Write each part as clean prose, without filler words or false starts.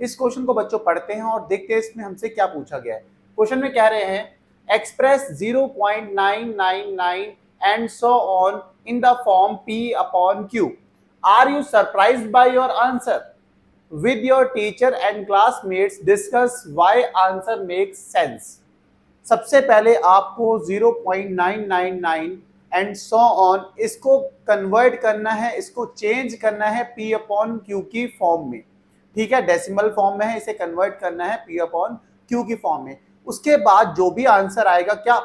इस क्वेश्चन को बच्चों पढ़ते हैं और देखते हैं इसमें हमसे क्या पूछा गया है। क्वेश्चन में कह रहे हैं express 0.999 and so on in the form P upon Q। Are you surprised by your answer? With your teacher and classmates discuss why answer makes sense. सबसे पहले आपको 0.999 एंड सो ऑन इसको कन्वर्ट करना है, इसको चेंज करना है P upon Q की फॉर्म में। ठीक है, डेसिमल फॉर्म में है, इसे कन्वर्ट करना है P अपॉन Q की फॉर्म में। उसके बाद जो भी आंसर आएगा, क्या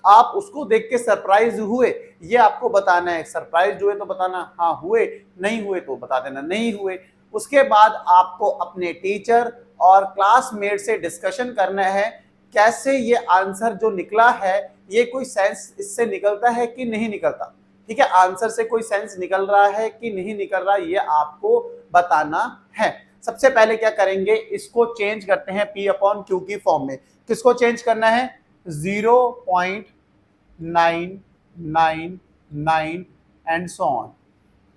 आप उसको देख के सरप्राइज हुए, ये आपको बताना है। सरप्राइज हुए तो बताना हाँ हुए, नहीं हुए तो बता देना नहीं हुए। उसके बाद आपको अपने टीचर और क्लासमेट से डिस्कशन करना है कैसे ये आंसर जो निकला है ये कोई सेंस इससे निकलता है कि नहीं निकलता। ठीक है, आंसर से कोई सेंस निकल रहा है कि नहीं निकल रहा, ये आपको बताना है। सबसे पहले क्या करेंगे, इसको चेंज करते हैं P अपॉन Q की फॉर्म में। किसको चेंज करना है? 0.999 एंड सो ऑन,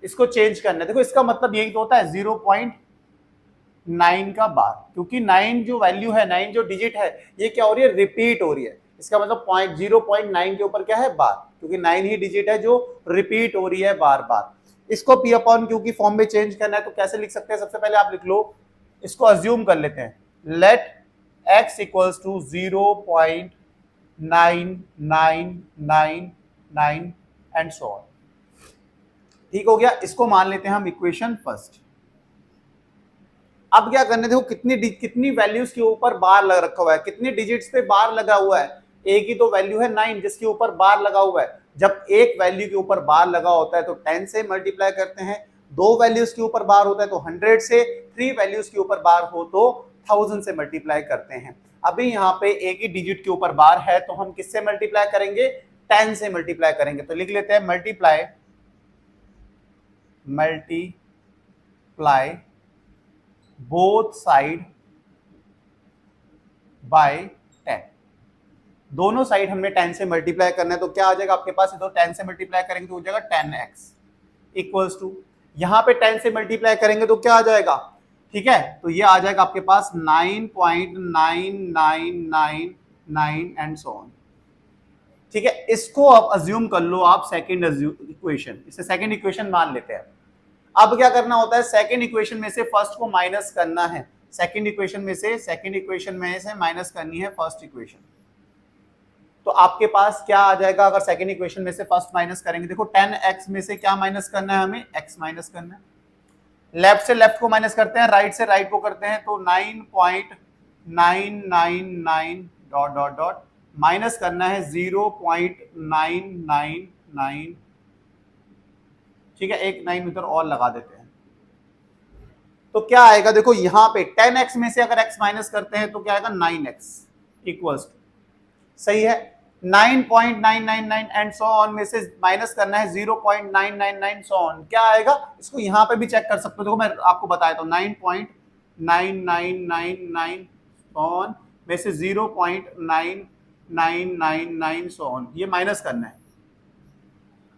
इसको चेंज करना है। देखो इसका मतलब यही तो होता है 0.9 का बार, क्योंकि 9 जो वैल्यू है, 9 जो डिजिट है, ये क्या हो रही है? रिपीट हो रही है। इसका मतलब 0.9 के ऊपर क्या है? बार, क्योंकि 9 ही डिजिट है जो रिपीट हो रही है बार बार। इसको P अपॉन Q की फॉर्म में चेंज करना है तो कैसे लिख सकते हैं? सबसे पहले आप लिख लो, इसको अज्यूम कर लेते हैं, let x equals to 0.9999 and so on. ठीक हो गया, इसको मान लेते हैं हम इक्वेशन फर्स्ट। अब क्या करने, देखो कितनी वैल्यूज के ऊपर बार लग रखा हुआ है, कितनी डिजिट्स पे बार लगा हुआ है। एक ही तो वैल्यू है 9 जिसके ऊपर बार लगा हुआ है। जब एक वैल्यू के ऊपर बार लगा होता है तो 10 से मल्टीप्लाई करते हैं, दो वैल्यूज के ऊपर बार होता है तो 100 से, 3 वैल्यूज के ऊपर बार हो तो 1000 से मल्टीप्लाई करते हैं। अभी यहाँ पे एक ही डिजिट के ऊपर बार है तो हम किससे मल्टीप्लाई करेंगे? 10 से मल्टीप्लाई करेंगे। तो लिख लेते हैं मल्टीप्लाई बोथ साइड बाय 10। दोनों साइड हमने 10 से मल्टीप्लाई करना है तो क्या आ जाएगा आपके पास? तो 10 से मल्टीप्लाई करेंगे तो हो जाएगा 10x इक्वल्स टू, यहां पे 10 से मल्टीप्लाई करेंगे तो क्या आ जाएगा? ठीक है, तो ये आ जाएगा आपके पास 9.9999 एंड सो ऑन। ठीक है, इसको अब अज्यूम कर लो आप सेकंड इक्वेशन, इसे सेकंड इक्वेशन मान लेते हैं। अब क्या करना होता है, सेकंड इक्वेशन में से फर्स्ट को माइनस करना है। सेकंड इक्वेशन में से माइनस करनी है फर्स्ट इक्वेशन। तो आपके पास क्या आ जाएगा अगर सेकंड इक्वेशन में से फर्स्ट माइनस करेंगे? देखो 10x में से क्या माइनस करना है हमें? x माइनस करना है। लेफ्ट से लेफ्ट को माइनस करते हैं, राइट से राइट को करते हैं, तो 9.999 डॉट डॉट डॉट माइनस करना है 0.999। ठीक है, एक 9 इधर और लगा देते हैं तो क्या आएगा? देखो यहां पे 10x में से अगर x माइनस करते हैं तो क्या आएगा? 9x इक्वल्स टू, सही है, 9.999 एंड सो ऑन में से माइनस करना है 0.999 सो ऑन, क्या आएगा? इसको यहां पे भी चेक कर सकते हो। देखो मैं आपको बताया तो 9.9999 सो ऑन में से 0.9999 सो ऑन, ये माइनस करना है।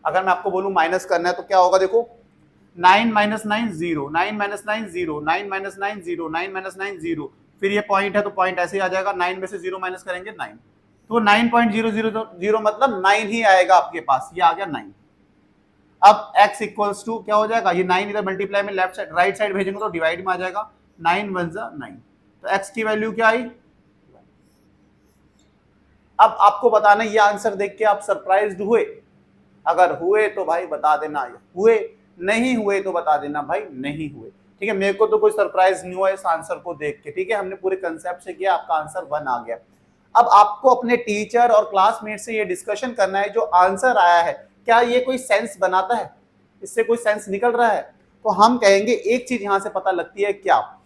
अगर मैं आपको बोलूं माइनस करना है तो क्या होगा? देखो 9 माइनस 9 0, 9 माइनस 9 0, 9 माइनस 9 0, 9 माइनस 9 0, फिर ये पॉइंट है तो पॉइंट ऐसे ही आ जाएगा, 9 में से 0 माइनस करेंगे 9, तो 9.000 मतलब 9 ही आएगा आपके पास, ये आ गया 9। अब x इक्वल्स टू क्या हो जाएगा? ये 9 इधर मल्टीप्लाई में लेफ्ट साइड राइट साइड भेजेंगे तो डिवाइड में आ जाएगा, 9 1 9, तो x की वैल्यू क्या आई? अब आपको बताना ये आंसर देख के आप सरप्राइज्ड हुए? अगर हुए तो भाई बता देना हुए, नहीं हुए तो बता देना भाई नहीं हुए। ठीक है, मेरे को तो कोई सरप्राइज नहीं हुआ इस आंसर को देख के। ठीक है, हमने पूरे कंसेप्ट से किया, आपका आंसर 1 आ गया। अब आपको अपने टीचर और क्लासमेट से ये डिस्कशन करना है जो आंसर आया है क्या ये कोई सेंस बनाता है, इससे कोई सेंस निकल रहा है? तो हम कहेंगे एक चीज यहां से पता लगती है, क्या?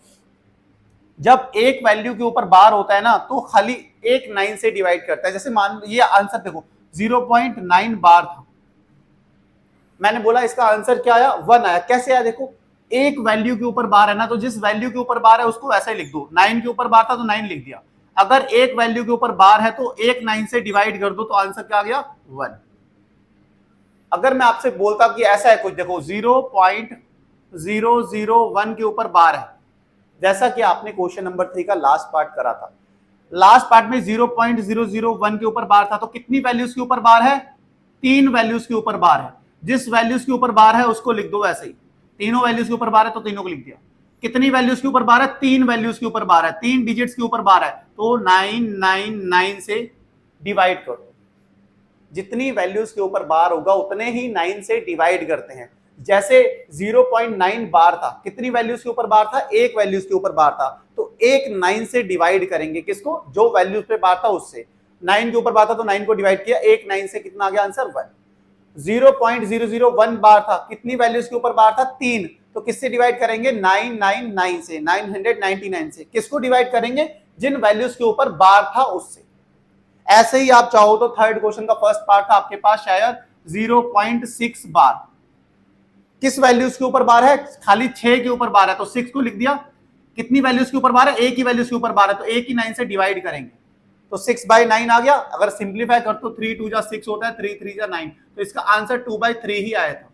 जब एक वैल्यू के ऊपर बार होता है ना तो खाली एक 9 से डिवाइड करता है। जैसे मान ये आंसर देखो 0.9 बार था, मैंने बोला इसका आंसर क्या आया? 1 आया। कैसे आया? देखो एक वैल्यू के ऊपर बार है ना, तो जिस वैल्यू के ऊपर बार है उसको वैसे ही लिख दो। 9 के ऊपर बार था तो 9 लिख दिया। अगर एक वैल्यू के ऊपर बार है तो एक 9 से डिवाइड कर दो तो आंसर क्या आ गया? 1। अगर मैं आपसे बोलता कि ऐसा है कुछ, देखो 0.001 के ऊपर बार है, जैसा कि आपने क्वेश्चन नंबर 3 का लास्ट पार्ट करा था। लास्ट पार्ट में 0.001 के ऊपर बार था, तो कितनी वैल्यूज के ऊपर बार है? 3 वैल्यूज के ऊपर बार है। जिस वैल्यूज के ऊपर बार है उसको लिख दो वैसे ही, तीनों वैल्यूज के ऊपर बार है तो तीनों को लिख दिया। कितनी वैल्यूज के ऊपर बार है? 3 वैल्यूज के ऊपर बार है, 3 डिजिट्स के ऊपर बार है, तो 999 से डिवाइड करो। जितनी वैल्यूज के ऊपर बार होगा उतने ही 9 से डिवाइड करते हैं। जैसे 0.9 बार था, कितनी वैल्यूज के ऊपर बार था? एक वैल्यूज के ऊपर बार था, तो एक 9 से डिवाइड करेंगे। किसको? जो वैल्यूज पे बार था उससे। 9 के ऊपर बार था तो 9 को डिवाइड किया, एक 9 से कितना आ गया आंसर? 1। 0.001 बार था, कितनी वैल्यूज के ऊपर बार था? 3, तो किससे डिवाइड करेंगे? 999 से, 999 से। किसको डिवाइड करेंगे? जिन वैल्यूज के ऊपर बार था उससे। ऐसे ही आप चाहो तो थर्ड क्वेश्चन का फर्स्ट पार्ट था आपके पास शायद 0.6 बार, किस वैल्यूज के ऊपर बार है? खाली 6 के ऊपर बार है, तो 6 को लिख दिया। कितनी वैल्यूज के ऊपर बार है? एक ही वैल्यूज के ऊपर बार है, तो एक ही 9 से डिवाइड करेंगे, तो 6/9 आ गया। अगर सिंप्लीफाई कर तो 3 2 जा 6 होता है, 3 3 जा 9, तो इसका आंसर 2/3 ही आया था।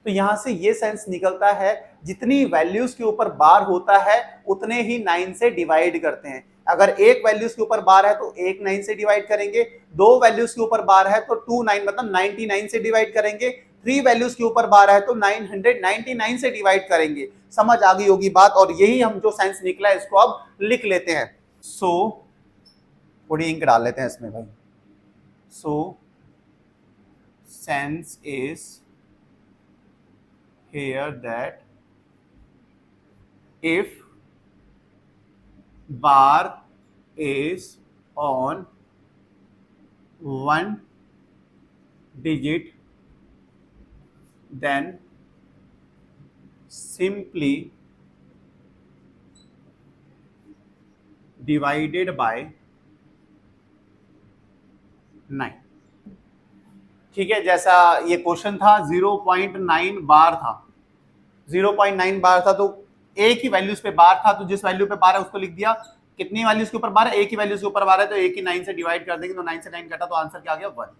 तो यहां से ये सेंस निकलता है, जितनी वैल्यूज के ऊपर बार होता है उतने ही 9 से डिवाइड करते हैं। अगर एक वैल्यूज के ऊपर बार है तो एक 9 से डिवाइड करेंगे, 2 वैल्यूज के ऊपर बार है तो 2 9 मतलब 99 से डिवाइड करेंगे, 3 वैल्यूज के ऊपर बार है तो 999 से डिवाइड करेंगे। समझ आ गई होगी बात, और यही हम जो सेंस निकला है इसको अब लिख लेते हैं। सो थोड़ी इंक डाल लेते हैं इसमें भाई। So sense is here that if bar is on one digit then simply divided by 9। ठीक है, जैसा ये क्वेश्चन था 0.9 बार था, 0.9 बार था तो एक ही वैल्यूज पे बार था, तो जिस वैल्यू पे बार है उसको लिख दिया। कितनी वैल्यूज के ऊपर बार है? एक ही वैल्यूज के ऊपर बार है, तो एक ही 9 से डिवाइड कर देंगे, तो 9 से 9 कटा तो आंसर क्या आ गया? 1।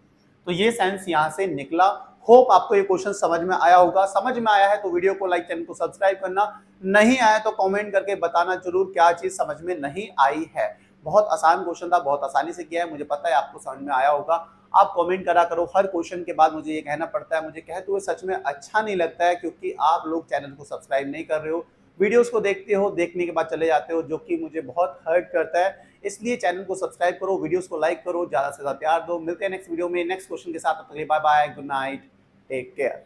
तो ये सेंस यहां से निकला। होप आपको ये क्वेश्चन समझ में आया होगा। समझ में आया है तो वीडियो को लाइक, चैनल को सब्सक्राइब करना, नहीं आया तो कमेंट करके बताना जरूर क्या चीज समझ में नहीं आई है। बहुत आसान क्वेश्चन था, बहुत आसानी से किया है, मुझे पता है आपको समझ में आया होगा। आप कमेंट करा करो। हर क्वेश्चन के बाद मुझे ये कहना पड़ता है, मुझे कहते हुए सच में अच्छा नहीं लगता है, क्योंकि आप लोग चैनल को सब्सक्राइब नहीं कर रहे हो, वीडियोस को देखते हो, देखने के बाद चले जाते हो, जो कि मुझे बहुत हर्ट करता है। इसलिए चैनल को सब्सक्राइब करो, वीडियोस को लाइक करो, ज्यादा से ज्यादा प्यार दो। मिलते हैं नेक्स्ट वीडियो में नेक्स्ट क्वेश्चन के साथ। तब तक के लिए bye bye, good night, take care.